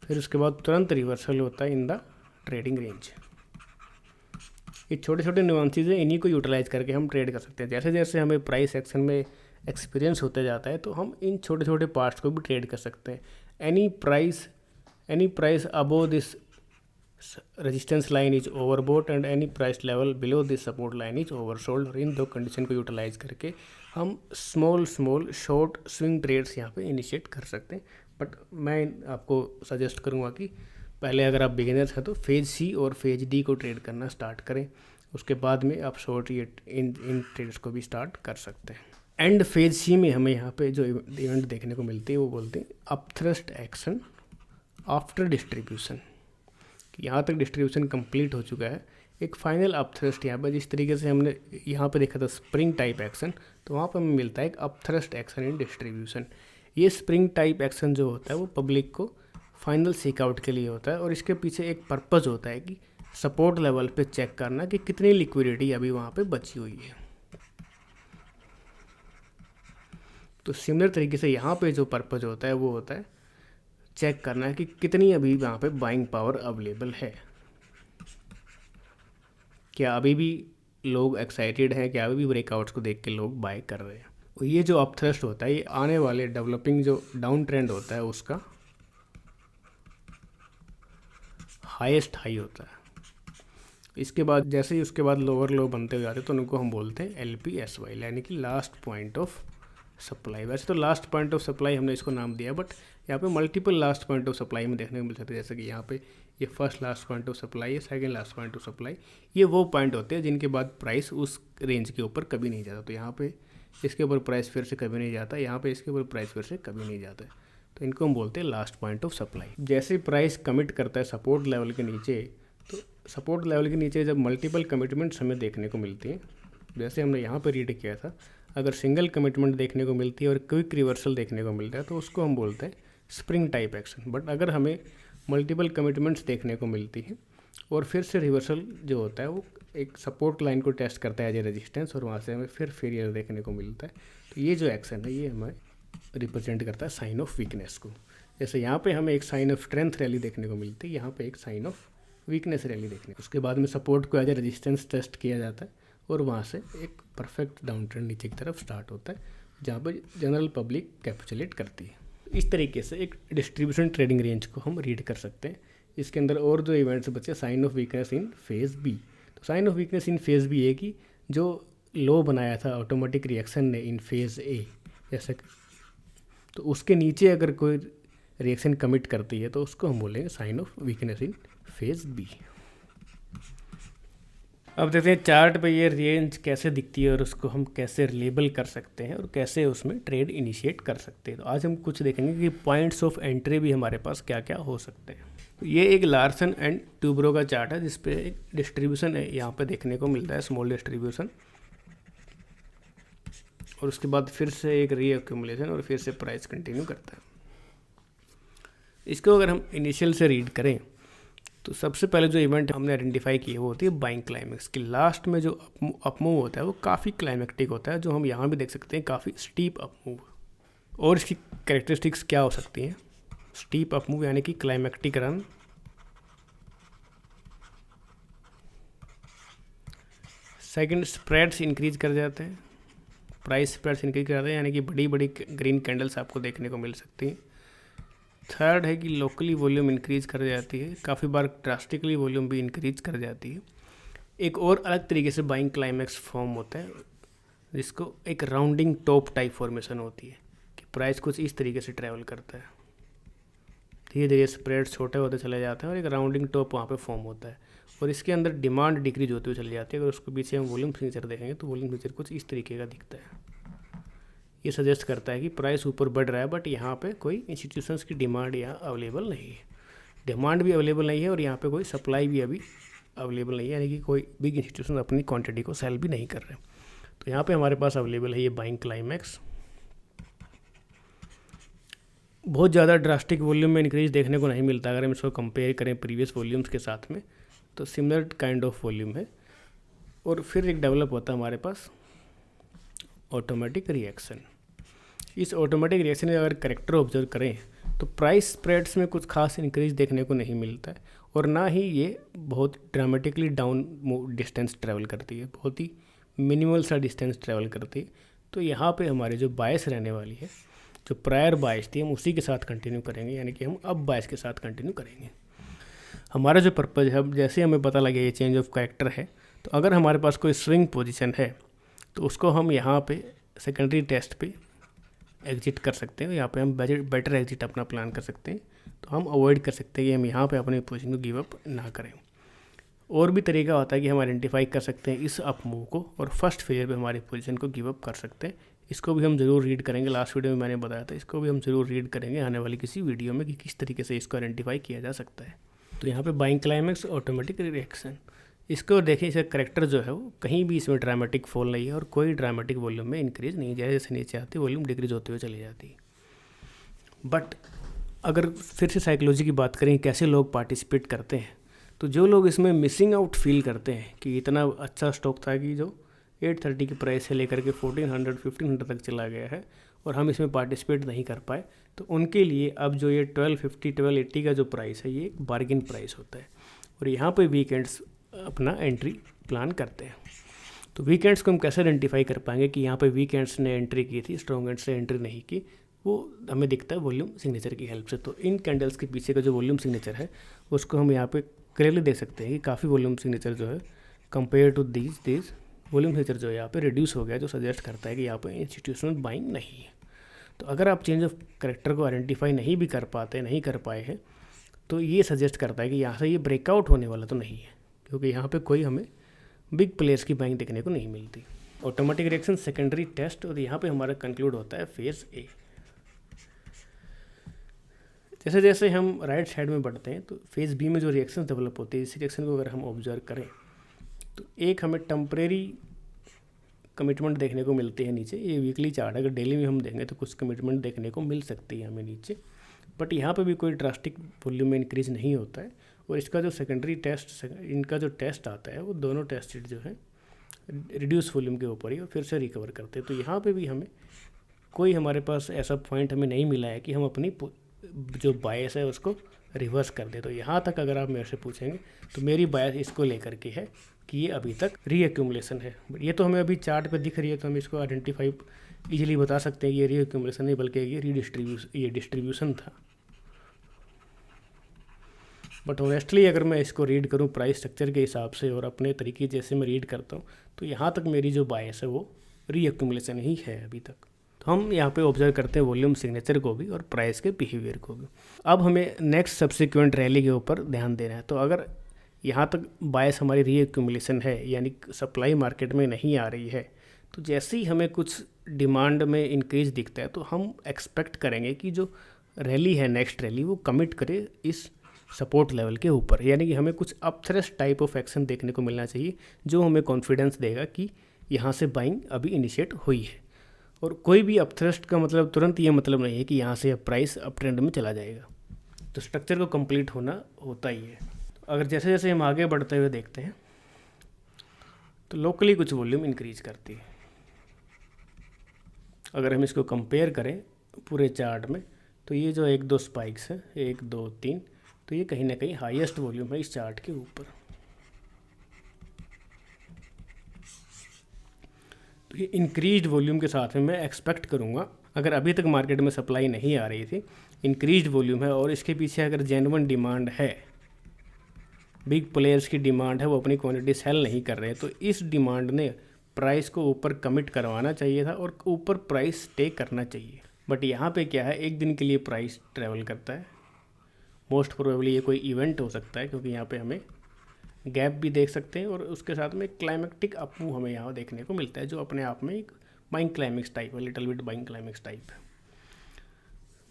Speaker 1: फिर उसके बाद तुरंत रिवर्सल होता है इन द ट्रेडिंग रेंज। ये छोटे छोटे नुआंसेस हैं, इन्हीं को यूटिलाइज करके हम ट्रेड कर सकते हैं। जैसे जैसे हमें प्राइस एक्शन में एक्सपीरियंस होता जाता है तो हम इन छोटे छोटे पार्ट्स को भी ट्रेड कर सकते हैं। Any price above this resistance line is overbought and any price level below this support line is oversold, और इन दो कंडीशन को यूटिलाइज करके हम स्मॉल शॉर्ट स्विंग ट्रेड्स यहाँ पे इनिशिएट कर सकते हैं। बट मैं आपको सजेस्ट करूँगा कि पहले अगर आप बिगिनर्स हैं तो फेज़ सी और फेज़ डी को ट्रेड करना स्टार्ट करें, उसके बाद में आप शॉर्ट ये इन ट्रेड्स को भी स्टार्ट कर सकते हैं। एंड फेज सी में हमें यहाँ पे जो इवेंट देखने को मिलती है वो बोलते हैं अपथ्रस्ट एक्शन आफ्टर डिस्ट्रीब्यूशन। यहाँ तक डिस्ट्रीब्यूशन कंप्लीट हो चुका है, एक फाइनल अपथ्रस्ट यहाँ पर जिस तरीके से हमने यहाँ पे देखा था स्प्रिंग टाइप एक्शन, तो वहाँ पर हमें मिलता है एक अपथ्रस्ट एक्शन इन डिस्ट्रीब्यूशन। ये स्प्रिंग टाइप एक्शन जो होता है वो पब्लिक को फाइनल सीकआउट के लिए होता है और इसके पीछे एक पर्पज़ होता है कि सपोर्ट लेवल पे चेक करना कि कितनी लिक्विडिटी अभी वहाँ पे बची हुई है। तो सिमिलर तरीके से यहाँ पे जो पर्पज़ होता है वो होता है चेक करना है कि कितनी अभी वहाँ पे बाइंग पावर अवेलेबल है, क्या अभी भी लोग एक्साइटेड हैं, क्या अभी भी ब्रेकआउट्स को देख के लोग बाय कर रहे हैं। और ये जो अपथ्रस्ट होता है ये आने वाले डेवलपिंग जो डाउन ट्रेंड होता है उसका हाईएस्ट हाई होता है। इसके बाद जैसे ही उसके बाद लोअर लो बनते हुए जाते हैं तो उनको हम बोलते हैं LPSY, यानी कि लास्ट पॉइंट ऑफ सप्लाई। वैसे तो लास्ट पॉइंट ऑफ सप्लाई हमने इसको नाम दिया, बट यहाँ पे multiple last point of supply में देखने को मिल सकते हैं। जैसे कि यहाँ पे ये first last point of supply है, second last point of supply. ये वो पॉइंट होते हैं जिनके बाद प्राइस उस रेंज के ऊपर कभी नहीं जाता। तो यहाँ पे इसके ऊपर प्राइस फिर से कभी नहीं जाता, यहाँ पे इसके ऊपर प्राइस फिर से कभी नहीं जाता, तो इनको हम बोलते हैं लास्ट पॉइंट ऑफ सप्लाई। जैसे प्राइस कमिट करता है सपोर्ट लेवल के नीचे, तो सपोर्ट लेवल के नीचे जब मल्टीपल कमिटमेंट्स हमें देखने को मिलती हैं, जैसे हमने यहाँ पर रीड किया था, अगर सिंगल कमिटमेंट देखने को मिलती है और क्विक रिवर्सल देखने को मिलता है तो उसको हम बोलते हैं स्प्रिंग टाइप एक्शन। बट अगर हमें मल्टीपल कमिटमेंट्स देखने को मिलती हैं और फिर से रिवर्सल जो होता है वो एक सपोर्ट लाइन को टेस्ट करता है एज ए रेजिस्टेंस और वहाँ से हमें फिर फेलियर देखने को मिलता है, तो ये जो एक्शन है ये हमें रिप्रेजेंट करता है साइन ऑफ वीकनेस को। जैसे यहाँ पे हमें एक साइन ऑफ स्ट्रेंथ रैली देखने को मिलती है, यहाँ पे एक साइन ऑफ वीकनेस रैली देखने को। उसके बाद में सपोर्ट को एज ए रेजिस्टेंस टेस्ट किया जाता है और वहाँ से एक परफेक्ट डाउन ट्रेंड नीचे की तरफ स्टार्ट होता है जहाँ पर जनरल पब्लिक कैपिचुलेट करती है। इस तरीके से एक डिस्ट्रीब्यूशन ट्रेडिंग रेंज को हम रीड कर सकते हैं। इसके अंदर और जो इवेंट्स बचे, sign of weakness in phase B. तो sign of weakness in phase B है कि जो लो बनाया था ऑटोमेटिक रिएक्शन ने इन फेज़ ए, जैसे तो उसके नीचे अगर कोई रिएक्शन कमिट करती है तो उसको हम बोलेंगे sign of weakness in phase B. अब देखते हैं चार्ट पे ये रेंज कैसे दिखती है और उसको हम कैसे लेबल कर सकते हैं और कैसे उसमें ट्रेड इनिशिएट कर सकते हैं। तो आज हम कुछ देखेंगे कि पॉइंट्स ऑफ एंट्री भी हमारे पास क्या क्या हो सकते हैं। तो ये एक लार्सन एंड ट्यूब्रो का चार्ट है जिसपे एक डिस्ट्रीब्यूशन है यहाँ पे देखने को मिलता है, स्मॉल डिस्ट्रीब्यूशन, और उसके बाद फिर से एक रीअक्यूमुलेशन और फिर से प्राइस कंटिन्यू करता है। इसको अगर हम इनिशियल से रीड करें तो सबसे पहले जो इवेंट हमने आइडेंटिफाई की है वो होती है बाइंग क्लाइमेक्स की। लास्ट में जो अपमूव होता है वो काफ़ी क्लाइमेक्टिक होता है, जो हम यहाँ भी देख सकते हैं काफ़ी स्टीप अपमूव। और इसकी कैरेक्टरिस्टिक्स क्या हो सकती हैं? स्टीप अपमूव यानी कि climactic run, second spreads increase कर जाते हैं, प्राइस स्प्रेड्स इंक्रीज कर जाते हैं यानी कि बड़ी बड़ी ग्रीन कैंडल्स आपको देखने को मिल सकती हैं। थर्ड है कि लोकली वॉल्यूम इंक्रीज कर जाती है, काफ़ी बार ड्रास्टिकली वॉल्यूम भी इंक्रीज कर जाती है। एक और अलग तरीके से बाइंग क्लाइमेक्स फॉर्म होता है जिसको एक राउंडिंग टॉप टाइप फॉर्मेशन होती है कि प्राइस कुछ इस तरीके से ट्रैवल करता है, धीरे धीरे स्प्रेड छोटे होते चले जाते हैं और एक राउंडिंग टॉप वहाँ पे फॉर्म होता है और इसके अंदर डिमांड डिक्रीज होती हुई चली जाती है। अगर उसके पीछे हम वॉल्यूम फीचर देखेंगे तो वॉल्यूम फीचर कुछ इस तरीके का दिखता है। ये सजेस्ट करता है कि प्राइस ऊपर बढ़ रहा है बट यहाँ पे कोई इंस्टीट्यूशंस की डिमांड यहाँ अवेलेबल नहीं है, डिमांड भी अवेलेबल नहीं है और यहाँ पे कोई सप्लाई भी अभी अवेलेबल नहीं है, यानी कि कोई बिग इंस्टीट्यूशन अपनी क्वांटिटी को सेल भी नहीं कर रहे। तो यहाँ पे हमारे पास अवेलेबल है ये बाइंग क्लाइमेक्स। बहुत ज़्यादा ड्रास्टिक वॉल्यूम में इंक्रीज देखने को नहीं मिलता अगर हम इसको कंपेयर करें प्रीवियस वॉल्यूम्स के साथ में, तो सिमिलर काइंड ऑफ वॉल्यूम है। और फिर एक डेवलप होता है हमारे पास ऑटोमेटिक रिएक्शन। इस ऑटोमेटिक रिएक्शन में अगर करेक्टर ऑब्जर्व करें तो प्राइस स्प्रेड्स में कुछ खास इंक्रीज देखने को नहीं मिलता है और ना ही ये बहुत ड्रामेटिकली डाउन डिस्टेंस ट्रैवल करती है, बहुत ही मिनिमल सा डिस्टेंस ट्रैवल करती है। तो यहाँ पे हमारे जो बायस रहने वाली है, जो प्रायर बायस थी, हम उसी के साथ कंटिन्यू करेंगे, यानी कि हम अब बायस के साथ कंटिन्यू करेंगे। हमारा जो पर्पज़ है, अब जैसे हमें पता लगे ये चेंज ऑफ कैरेक्टर है, तो अगर हमारे पास कोई स्विंग पोजीशन है तो उसको हम यहाँ पे सेकेंडरी टेस्ट पे एग्जिट कर सकते हैं। यहाँ पे हम बेटर एग्जिट अपना प्लान कर सकते हैं, तो हम अवॉइड कर सकते हैं कि हम यहाँ पे अपने पोजीशन को गिव अप ना करें। और भी तरीका होता है कि हम आइडेंटिफाई कर सकते हैं इस अप मूव को और फर्स्ट फेज पे हमारी पोजीशन को गिव अप कर सकते हैं। इसको भी हम ज़रूर रीड करेंगे, लास्ट वीडियो में मैंने बताया था, इसको भी हम ज़रूर रीड करेंगे आने वाली किसी वीडियो में कि किस तरीके से इसको आइडेंटिफाई किया जा सकता है। तो यहाँ पे बाइंग क्लाइमेक्स ऑटोमेटिक रिएक्शन, इसको देखिए, इसका करेक्टर जो है वो कहीं भी इसमें ड्रामेटिक फॉल नहीं है और कोई ड्रामेटिक वॉल्यूम में इंक्रीज नहीं, जैसे नीचे आती है वॉल्यूम डिक्रीज होते हुए चली जाती है। बट अगर फिर से साइकोलॉजी की बात करें कैसे लोग पार्टिसिपेट करते हैं, तो जो लोग इसमें मिसिंग आउट फील करते हैं कि इतना अच्छा स्टॉक था कि जो 830 की प्राइस से लेकर के 1400 1500 तक चला गया है और हम इसमें पार्टिसिपेट नहीं कर पाए, तो उनके लिए अब जो ये 1250 1280 का जो प्राइस है ये एक बार्गेन प्राइस होता है और यहाँ पे वीकेंड्स अपना एंट्री प्लान करते हैं। तो वीकेंड्स को हम कैसे आइडेंटिफाई कर पाएंगे कि यहाँ पे वीकेंड्स ने एंट्री की थी, स्ट्रॉन्ग एंड से एंट्री नहीं की, वो हमें दिखता है वॉल्यूम सिग्नेचर की हेल्प से। तो इन कैंडल्स के पीछे का जो वॉल्यूम सिग्नेचर है उसको हम यहाँ पे क्लियरली देख सकते हैं कि काफ़ी वॉल्यूम सिग्नेचर जो है compare to this volume signature जो है यहाँ पे रिड्यूस हो गया, जो सजेस्ट करता है कि यहाँ पे इंस्टीट्यूशनल बाइंग नहीं है। तो अगर आप चेंज ऑफ करेक्टर को आइडेंटिफाई नहीं भी कर पाए हैं तो ये सजेस्ट करता है कि यहाँ से ये ब्रेकआउट होने वाला तो नहीं है, क्योंकि यहाँ पे कोई हमें बिग प्लेयर्स की बाइंग देखने को नहीं मिलती। ऑटोमेटिक रिएक्शन सेकेंडरी टेस्ट, और यहाँ पे हमारा कंक्लूड होता है फेज़ ए। जैसे जैसे हम राइट साइड में बढ़ते हैं तो फेज़ बी में जो रिएक्शन डेवलप होती है, इस रिएक्शन को अगर हम ऑब्जर्व करें तो एक हमें टेम्परेरी कमिटमेंट देखने को मिलती है नीचे। ये वीकली चार्ट, अगर डेली में हम देखेंगे तो कुछ कमिटमेंट देखने को मिल सकती है हमें नीचे, बट यहाँ पे भी कोई ड्रास्टिक वॉल्यूम में इंक्रीज नहीं होता है। और इसका जो सेकेंडरी टेस्ट, इनका जो टेस्ट आता है वो दोनों टेस्ट जो है रिड्यूस वॉल्यूम के ऊपर ही और फिर से रिकवर करते हैं। तो यहाँ पे भी हमें कोई, हमारे पास ऐसा पॉइंट हमें नहीं मिला है कि हम अपनी जो बायस है उसको रिवर्स कर दे। तो यहाँ तक अगर आप मेरे से पूछेंगे तो मेरी बायस इसको लेकर के है कि ये अभी तक रीएक्यूमुलेशन है। ये तो हमें अभी चार्ट पे दिख रही है तो हम इसको आइडेंटिफाई इजीली बता सकते हैं कि ये रीएक्यूमुलेशन नहीं बल्कि ये डिस्ट्रीब्यूशन था। बट ऑनेस्टली अगर मैं इसको रीड करूँ प्राइस स्ट्रक्चर के हिसाब से और अपने तरीके जैसे मैं रीड करता हूँ तो यहाँ तक मेरी जो बायस है वो रीएक्यूमुलेशन ही है अभी तक। तो हम यहाँ पे ऑब्जर्व करते हैं वॉल्यूम सिग्नेचर को भी और प्राइस के बिहेवियर को भी। अब हमें नेक्स्ट सब्सिक्वेंट रैली के ऊपर ध्यान देना है। तो अगर यहाँ तक बायस हमारी रीएक्यूमुलेशन है, यानी सप्लाई मार्केट में नहीं आ रही है, तो जैसे ही हमें कुछ डिमांड में इंक्रीज दिखता है तो हम एक्सपेक्ट करेंगे कि जो रैली है, नेक्स्ट रैली, वो कमिट करे इस सपोर्ट लेवल के ऊपर, यानी कि हमें कुछ अपथ्रस्ट टाइप ऑफ एक्शन देखने को मिलना चाहिए जो हमें कॉन्फिडेंस देगा कि यहाँ से बाइंग अभी इनिशिएट हुई है। और कोई भी अपथ्रस्ट का मतलब तुरंत ये मतलब नहीं है कि यहाँ से अब प्राइस अप ट्रेंड में चला जाएगा। तो स्ट्रक्चर को कंप्लीट होना होता ही है। अगर जैसे जैसे हम आगे बढ़ते हुए देखते हैं तो लोकली कुछ वॉल्यूम इंक्रीज करती है। अगर हम इसको कंपेयर करें पूरे चार्ट में तो ये जो 1-2 स्पाइक्स है, 1 2 3, तो ये कहीं ना कहीं हाईएस्ट वॉल्यूम है इस चार्ट के ऊपर। तो ये इंक्रीज्ड वॉल्यूम के साथ में मैं एक्सपेक्ट करूँगा, अगर अभी तक मार्केट में सप्लाई नहीं आ रही थी, इंक्रीज्ड वॉल्यूम है और इसके पीछे अगर जेन्युइन डिमांड है, बिग प्लेयर्स की डिमांड है, वो अपनी क्वांटिटी सेल नहीं कर रहे हैं, तो इस डिमांड ने प्राइस को ऊपर कमिट करवाना चाहिए था और ऊपर प्राइस स्टे करना चाहिए। बट यहाँ पे क्या है, एक दिन के लिए प्राइस ट्रैवल करता है। मोस्ट प्रोबेबली ये कोई इवेंट हो सकता है क्योंकि यहाँ पे हमें गैप भी देख सकते हैं और उसके साथ में क्लाइमेक्टिक अपमूव हमें यहाँ देखने को मिलता है जो अपने आप में एक बाइंग क्लाइमेक्स टाइप है, little bit buying climax type है।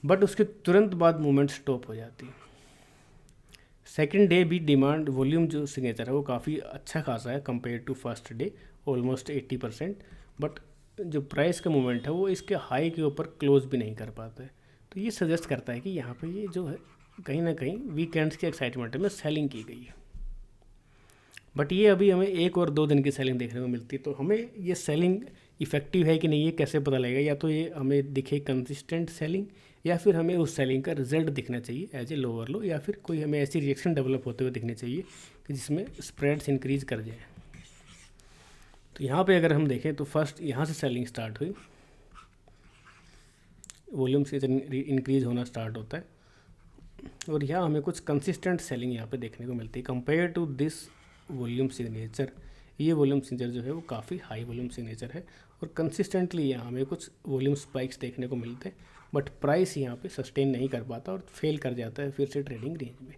Speaker 1: बट उसके तुरंत बाद मूवमेंट स्टॉप हो जाती है। सेकेंड डे भी डिमांड वॉल्यूम जो सिग्नेचर है वो काफ़ी अच्छा खासा है compare to first day, almost 80%। But जो प्राइस का मूवमेंट है वो इसके हाई के ऊपर क्लोज भी नहीं कर पाता है। तो ये सजेस्ट करता है कि यहाँ पे ये जो है कहीं ना कहीं वीकेंड्स के एक्साइटमेंट में सेलिंग की गई है। बट ये अभी हमें 1 और 2 दिन की सेलिंग देखने को मिलती है। तो हमें ये सेलिंग इफेक्टिव है कि नहीं ये कैसे पता लगेगा, या तो ये हमें दिखे कंसिस्टेंट सेलिंग या फिर हमें उस सेलिंग का रिजल्ट दिखना चाहिए एज ए लोअर लो, या फिर कोई हमें ऐसी रिएक्शन डेवलप होते हुए दिखनी चाहिए कि जिसमें स्प्रेड्स इंक्रीज कर जाए। तो यहाँ पे अगर हम देखें तो फर्स्ट यहाँ से सेलिंग स्टार्ट हुई, वॉल्यूम से इंक्रीज होना स्टार्ट होता है और यहाँ हमें कुछ कंसिस्टेंट सेलिंग यहाँ पे देखने को मिलती है compare to this volume signature. ये वॉल्यूम सिग्नेचर जो है वो काफ़ी हाई वॉल्यूम सिग्नेचर है और कंसिस्टेंटली यहाँ हमें कुछ वॉल्यूम स्पाइक्स देखने को मिलते हैं, बट प्राइस यहाँ पे सस्टेन नहीं कर पाता और फेल कर जाता है फिर से ट्रेडिंग रेंज में।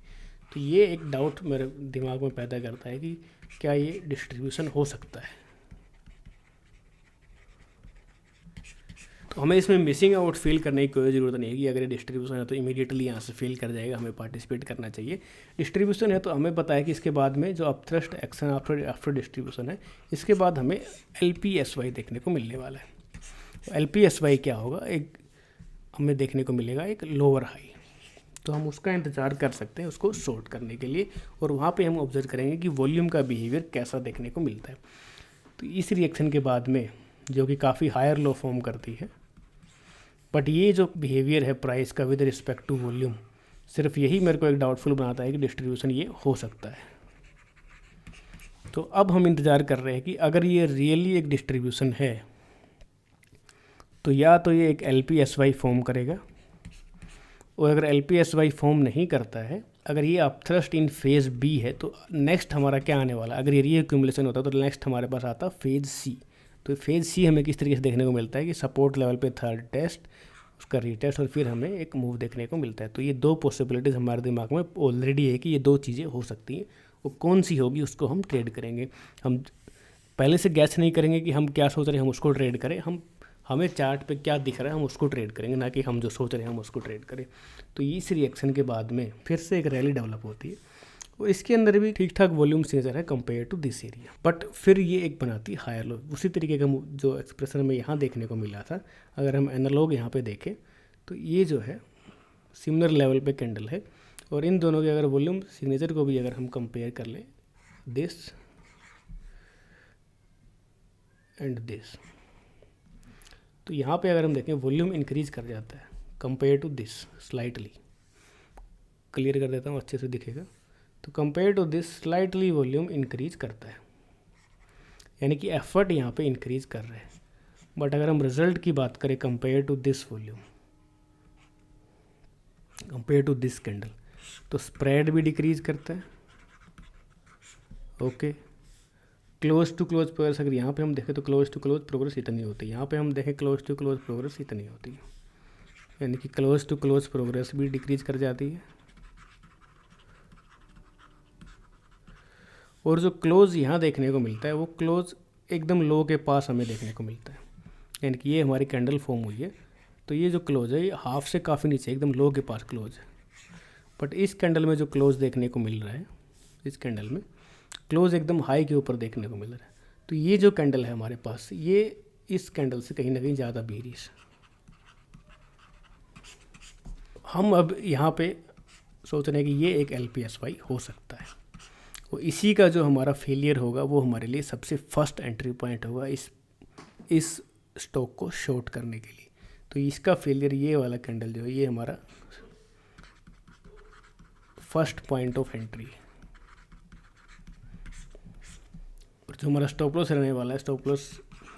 Speaker 1: तो ये एक डाउट मेरे दिमाग में पैदा करता है कि क्या ये डिस्ट्रीब्यूशन हो सकता है। तो हमें इसमें मिसिंग आउट फील करने की कोई ज़रूरत नहीं है कि अगर ये डिस्ट्रीब्यूशन है तो इमीडिएटली यहाँ से फील कर जाएगा, हमें पार्टिसिपेट करना चाहिए। डिस्ट्रीब्यूशन है तो हमें पता है कि इसके बाद में जो अपथ्रस्ट एक्शन आफ्टर डिस्ट्रीब्यूशन है, इसके बाद हमें LPSY देखने को मिलने वाला है। LPSY क्या होगा, एक हमें देखने को मिलेगा एक लोअर हाई, तो हम उसका इंतज़ार कर सकते हैं उसको शॉर्ट करने के लिए, और वहाँ पे हम ऑब्जर्व करेंगे कि वॉल्यूम का बिहेवियर कैसा देखने को मिलता है। तो इस रिएक्शन के बाद में जो कि काफ़ी हायर लो फॉर्म करती है, बट ये जो बिहेवियर है प्राइस का विद रिस्पेक्ट टू वॉल्यूम, सिर्फ यही मेरे को एक डाउटफुल बनाता है कि डिस्ट्रीब्यूशन ये हो सकता है। तो अब हम इंतज़ार कर रहे हैं कि अगर ये रियली एक डिस्ट्रीब्यूशन है तो या तो ये एक LPSY फॉर्म करेगा, और अगर LPSY फॉर्म नहीं करता है, अगर ये अपथ्रस्ट इन फेज़ B है, तो नेक्स्ट हमारा क्या आने वाला, अगर ये रीअक्यूमुलेशन होता है तो नेक्स्ट हमारे पास आता फेज़ C। तो फेज़ C हमें किस तरीके से देखने को मिलता है कि सपोर्ट लेवल पे थर्ड टेस्ट, उसका रीटेस्ट, और फिर हमें एक मूव देखने को मिलता है। तो ये दो पॉसिबिलिटीज़ हमारे दिमाग में ऑलरेडी है कि ये दो चीज़ें हो सकती हैं, वो कौन सी होगी उसको हम ट्रेड करेंगे। हम पहले से गैस नहीं करेंगे कि हम क्या सोच रहे हैं हम उसको ट्रेड करें, हमें चार्ट पे क्या दिख रहा है हम उसको ट्रेड करेंगे, ना कि हम जो सोच रहे हैं हम उसको ट्रेड करें। तो इस रिएक्शन के बाद में फिर से एक रैली डेवलप होती है, और इसके अंदर भी ठीक ठाक वॉल्यूम सिग्नेचर है compare to this area, but फिर ये एक बनाती है हायर लो। उसी तरीके का जो एक्सप्रेशन में यहाँ देखने को मिला था, अगर हम एनालॉग यहाँ पे देखें तो ये जो है सिमिलर लेवल पे कैंडल है, और इन दोनों के अगर वॉल्यूम सिग्नेचर को भी अगर हम कंपेयर कर लें, दिस एंड दिस, तो यहाँ पे अगर हम देखें वॉल्यूम इंक्रीज कर जाता है compare to this slightly. Clear कर देता हूँ अच्छे से दिखेगा। तो compare to this slightly volume increase करता है, यानी कि एफर्ट यहाँ पे इंक्रीज कर रहे हैं। बट अगर हम रिजल्ट की बात करें compare to this volume, compare to this candle, तो स्प्रेड भी डिक्रीज करता है। Okay, close to close progress अगर यहाँ पे हम देखें तो क्लोज टू क्लोज प्रोग्रेस इतनी होती है, यहाँ पे हम देखें क्लोज टू क्लोज प्रोग्रेस इतनी होती है, यानी कि क्लोज टू क्लोज प्रोग्रेस भी डिक्रीज कर जाती है। और जो क्लोज यहाँ देखने को मिलता है वो क्लोज एकदम लो के पास हमें देखने को मिलता है, यानी कि ये हमारी कैंडल फॉर्म हुई है, तो ये जो क्लोज है ये हाफ से काफ़ी नीचे एकदम लो के पास क्लोज है। बट इस कैंडल में जो क्लोज देखने को मिल रहा है, इस कैंडल में क्लोज एकदम हाई के ऊपर देखने को मिल रहा है। तो ये जो कैंडल है हमारे पास, ये इस कैंडल से कहीं ना कहीं ज़्यादा बेरिश। हम अब यहाँ पे सोच रहे हैं कि ये एक LPSY हो सकता है, और इसी का जो हमारा फेलियर होगा वो हमारे लिए सबसे फर्स्ट एंट्री पॉइंट होगा इस स्टॉक को शॉर्ट करने के लिए। तो इसका फेलियर, ये वाला कैंडल जो है, ये हमारा फर्स्ट पॉइंट ऑफ एंट्री है। और जो हमारा स्टॉप लॉस रहने वाला है, स्टॉप लॉस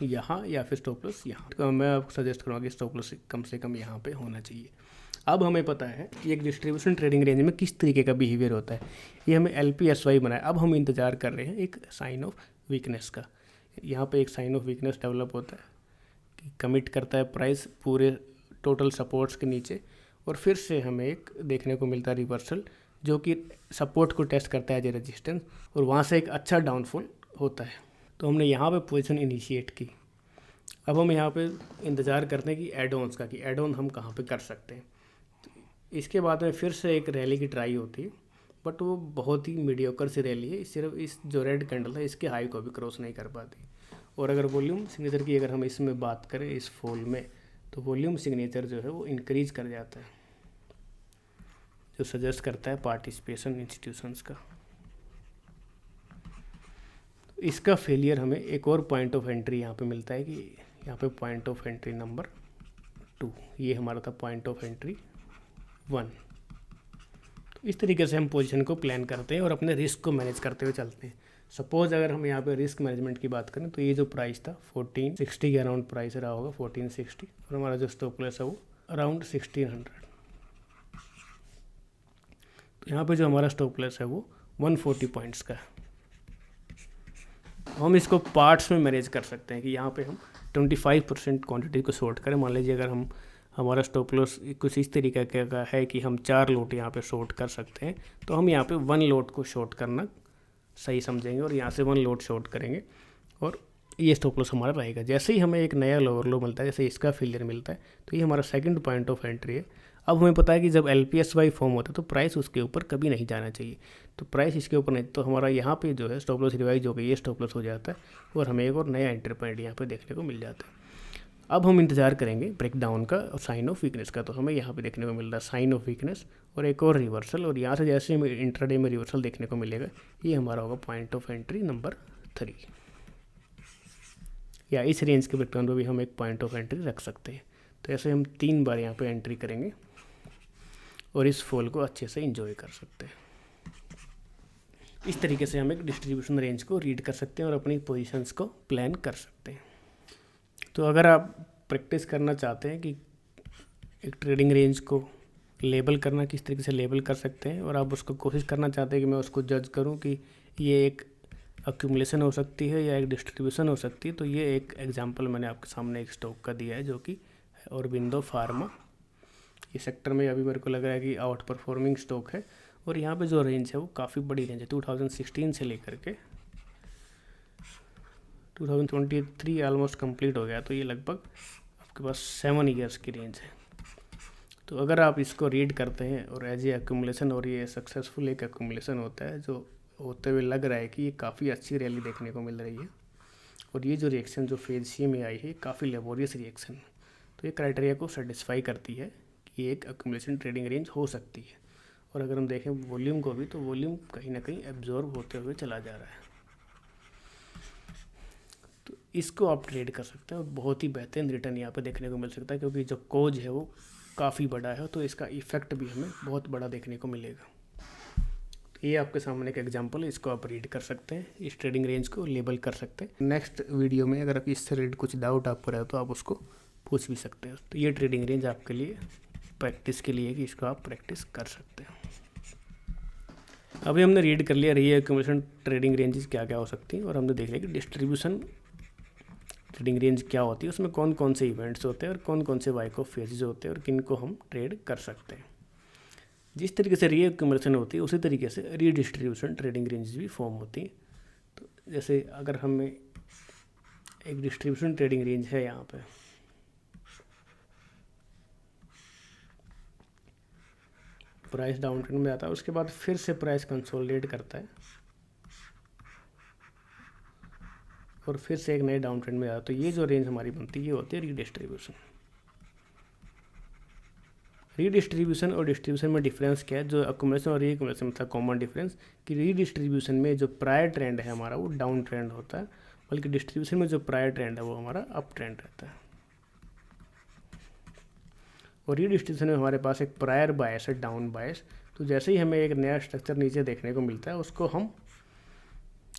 Speaker 1: यहाँ या फिर स्टॉप लॉस यहाँ, तो मैं आपको सजेस्ट करूँगा कि स्टॉप लॉस कम से कम यहाँ पे होना चाहिए। अब हमें पता है कि एक डिस्ट्रीब्यूशन ट्रेडिंग रेंज में किस तरीके का बिहेवियर होता है, ये हमें LPSY बनाया। अब हम इंतज़ार कर रहे हैं एक साइन ऑफ वीकनेस का। यहाँ पे एक साइन ऑफ वीकनेस डेवलप होता है कि कमिट करता है प्राइस पूरे टोटल सपोर्ट्स के नीचे, और फिर से हमें एक देखने को मिलता है रिवर्सल जो कि सपोर्ट को टेस्ट करता है एज ए रेजिस्टेंस, और वहाँ से एक अच्छा डाउनफॉल होता है। तो हमने यहाँ पे पोजीशन इनिशिएट की। अब हम यहाँ पे इंतज़ार करते हैं कि एड ऑन्स का, कि एड ऑन हम कहाँ पे कर सकते हैं। इसके बाद में फिर से एक रैली की ट्राई होती है, बट वो बहुत ही मीडियोकर सी रैली है, सिर्फ इस जो रेड कैंडल है इसके हाई को भी क्रॉस नहीं कर पाती। और अगर वॉल्यूम सिग्नेचर की अगर हम इसमें बात करें इस फॉल में, तो वॉल्यूम सिग्नेचर जो है वो इंक्रीज कर जाता है, जो सजेस्ट करता है पार्टिसिपेशन इंस्टीट्यूशंस का। इसका फेलियर हमें एक और पॉइंट ऑफ एंट्री यहाँ पे मिलता है कि यहाँ पे पॉइंट ऑफ एंट्री नंबर 2, ये हमारा था पॉइंट ऑफ एंट्री 1। तो इस तरीके से हम पोजीशन को प्लान करते हैं और अपने रिस्क को मैनेज करते हुए चलते हैं। सपोज अगर हम यहाँ पे रिस्क मैनेजमेंट की बात करें तो ये जो प्राइस था 1460 के अराउंड प्राइस रहा होगा, 1460, और हमारा जो स्टॉप लॉस है वो अराउंड 1600। तो यहाँ पे जो हमारा स्टॉप लॉस है वो 140 पॉइंट्स का है। हम इसको पार्ट्स में मैनेज कर सकते हैं कि यहाँ पे हम 25% क्वांटिटी को शॉर्ट करें। मान लीजिए अगर हमारा स्टॉप लॉस कुछ इस तरीके का है कि हम 4 लोट यहाँ पे शॉर्ट कर सकते हैं, तो हम यहाँ पे 1 लोट को शॉर्ट करना सही समझेंगे और यहाँ से 1 लोट शॉर्ट करेंगे और ये स्टॉप लॉस हमारा रहेगा। जैसे ही हमें एक नया लोअर लो मिलता है, जैसे इसका फेलियर मिलता है, तो ये हमारा सेकंड पॉइंट ऑफ एंट्री है। अब हमें पता है कि जब LPSY फॉर्म होता है तो प्राइस उसके ऊपर कभी नहीं जाना चाहिए, तो प्राइस इसके ऊपर नहीं, तो हमारा यहाँ पे जो है स्टॉप लॉस रिवाइज हो गई, ये स्टॉप लॉस हो जाता है और हमें एक और नया एंट्री पॉइंट यहाँ पे देखने को मिल जाता है। अब हम इंतज़ार करेंगे ब्रेकडाउन का और साइन ऑफ वीकनेस का, तो हमें यहाँ पे देखने को मिल रहा है साइन ऑफ वीकनेस और एक और रिवर्सल, और यहाँ से जैसे हमें इंट्राडे में रिवर्सल देखने को मिलेगा, ये हमारा होगा पॉइंट ऑफ एंट्री नंबर 3, या इस रेंज के ब्रेकडाउन पर भी हम एक पॉइंट ऑफ एंट्री रख सकते हैं। तो ऐसे हम 3 बार यहाँ पे एंट्री करेंगे और इस फॉल को अच्छे से एंजॉय कर सकते हैं। इस तरीके से हम एक डिस्ट्रीब्यूशन रेंज को रीड कर सकते हैं और अपनी पोजीशंस को प्लान कर सकते हैं। तो अगर आप प्रैक्टिस करना चाहते हैं कि एक ट्रेडिंग रेंज को लेबल करना किस तरीके से लेबल कर सकते हैं, और आप उसको कोशिश करना चाहते हैं कि मैं उसको जज करूं कि ये एक अक्यूमुलेशन हो सकती है या एक डिस्ट्रीब्यूशन हो सकती है, तो ये एक एग्जांपल मैंने आपके सामने एक स्टॉक का दिया है जो कि औरबिंदो फार्मा। इस सेक्टर में अभी मेरे को लग रहा है कि आउट परफॉर्मिंग स्टॉक है और यहाँ पे जो रेंज है वो काफ़ी बड़ी रेंज है, 2016 से लेकर के 2023 ऑलमोस्ट कंप्लीट हो गया, तो ये लगभग आपके पास 7 ईयर्स की रेंज है। तो अगर आप इसको रीड करते हैं और एज ए एक्यूमुलेशन, और ये सक्सेसफुल एक एक्यूमुलेशन होता है जो होते हुए लग रहा है कि ये काफ़ी अच्छी रैली देखने को मिल रही है, और ये जो रिएक्शन जो फेज सी में आई है काफ़ी लेबोरियस रिएक्शन, तो ये क्राइटेरिया को सेटिस्फाई करती है कि एक एक्यूमुलेशन ट्रेडिंग रेंज हो सकती है। और अगर हम देखें वॉल्यूम को भी, तो वॉल्यूम कहीं ना कहीं एब्जॉर्ब होते हुए चला जा रहा है, तो इसको आप ट्रेड कर सकते हैं और बहुत ही बेहतरीन रिटर्न यहाँ पे देखने को मिल सकता है, क्योंकि जो कोज है वो काफ़ी बड़ा है, तो इसका इफेक्ट भी हमें बहुत बड़ा देखने को मिलेगा। तो ये आपके सामने एक एग्जांपल है, इसको आप रीड कर सकते हैं, इस ट्रेडिंग रेंज को लेबल कर सकते हैं। नेक्स्ट वीडियो में अगर आप इससे रिलेटेड कुछ डाउट आपको रहे तो आप उसको पूछ भी सकते हैं। तो ये ट्रेडिंग रेंज आपके लिए प्रैक्टिस के लिए कि इसको आप प्रैक्टिस कर सकते हैं। अभी हमने रीड कर लिया रीअक्यूमुलेशन ट्रेडिंग रेंजेस क्या क्या हो सकती हैं, और हमने देख लिया कि डिस्ट्रीब्यूशन ट्रेडिंग रेंज क्या होती है, उसमें कौन कौन से इवेंट्स होते हैं और कौन कौन से वाइक ऑफ फेजेस होते हैं और किन को हम ट्रेड कर सकते हैं। जिस तरीके से रीअक्यूमुलेशन होती है उसी तरीके से रीडिस्ट्रीब्यूशन ट्रेडिंग रेंज भी फॉर्म होती है। तो जैसे अगर हमें एक डिस्ट्रीब्यूशन ट्रेडिंग रेंज है, यहाँ पे प्राइस डाउन ट्रेंड में आता है, उसके बाद फिर से प्राइस कंसोलिडेट करता है और फिर से एक नए डाउन ट्रेंड में आता है, तो ये जो रेंज हमारी बनती है ये होती है रीडिस्ट्रीब्यूशन। रीडिस्ट्रीब्यूशन और डिस्ट्रीब्यूशन में डिफरेंस क्या है, जो एक्यूमुलेशन और रीअक्यूमुलेशन में था कॉमन डिफरेंस कि रीडिस्ट्रीब्यूशन में जो प्रायर ट्रेंड है हमारा वो डाउन ट्रेंड होता है, बल्कि डिस्ट्रीब्यूशन में जो प्रायर ट्रेंड है वो हमारा अप ट्रेंड रहता है। और रीडिस्ट्रीब्यूशन में हमारे पास एक प्रायर बायस है, डाउन बायस, तो जैसे ही हमें एक नया स्ट्रक्चर नीचे देखने को मिलता है उसको हम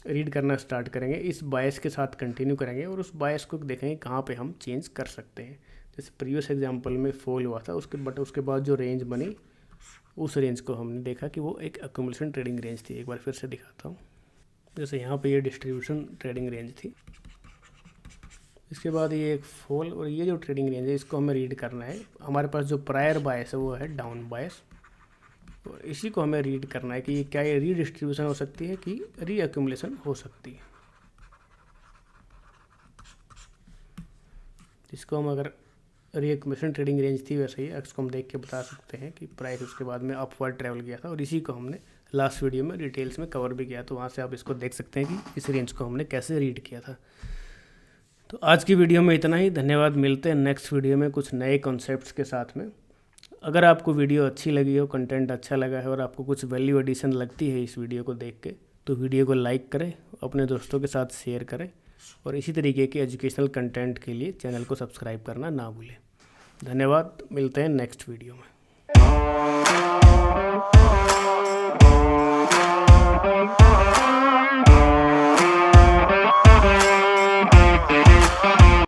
Speaker 1: रीड करना स्टार्ट करेंगे, इस बायस के साथ कंटिन्यू करेंगे और उस बायस को देखेंगे कहाँ पे हम चेंज कर सकते हैं। जैसे प्रीवियस एग्जांपल में फॉल हुआ था उसके बाद जो रेंज बनी उस रेंज को हमने देखा कि वो एक एक्यूमुलेशन ट्रेडिंग रेंज थी। एक बार फिर से दिखाता हूँ, जैसे यहाँ पे ये डिस्ट्रीब्यूशन ट्रेडिंग रेंज थी, इसके बाद ये एक फॉल, और ये जो ट्रेडिंग रेंज है इसको हमें रीड करना है। हमारे पास जो प्रायर बायस है वो है डाउन बायस, और इसी को हमें रीड करना है कि क्या ये रीडिस्ट्रीब्यूशन हो सकती है कि रीअक्यूमुलेशन हो सकती है। इसको हम अगर रीअक्यूमुलेशन ट्रेडिंग रेंज थी वैसे ही इसको हम देख के बता सकते हैं कि प्राइस उसके बाद में अपवर्ड ट्रैवल किया था, और इसी को हमने लास्ट वीडियो में डिटेल्स में कवर भी किया, तो वहाँ से आप इसको देख सकते हैं कि इस रेंज को हमने कैसे रीड किया था। तो आज की वीडियो में इतना ही, धन्यवाद। मिलते हैं नेक्स्ट वीडियो में कुछ नए कॉन्सेप्ट्स के साथ में। अगर आपको वीडियो अच्छी लगी हो, कंटेंट अच्छा लगा है और आपको कुछ वैल्यू एडिशन लगती है इस वीडियो को देख के, तो वीडियो को लाइक करें, अपने दोस्तों के साथ शेयर करें, और इसी तरीके के एजुकेशनल कंटेंट के लिए चैनल को सब्सक्राइब करना ना भूलें। धन्यवाद, मिलते हैं नेक्स्ट वीडियो में।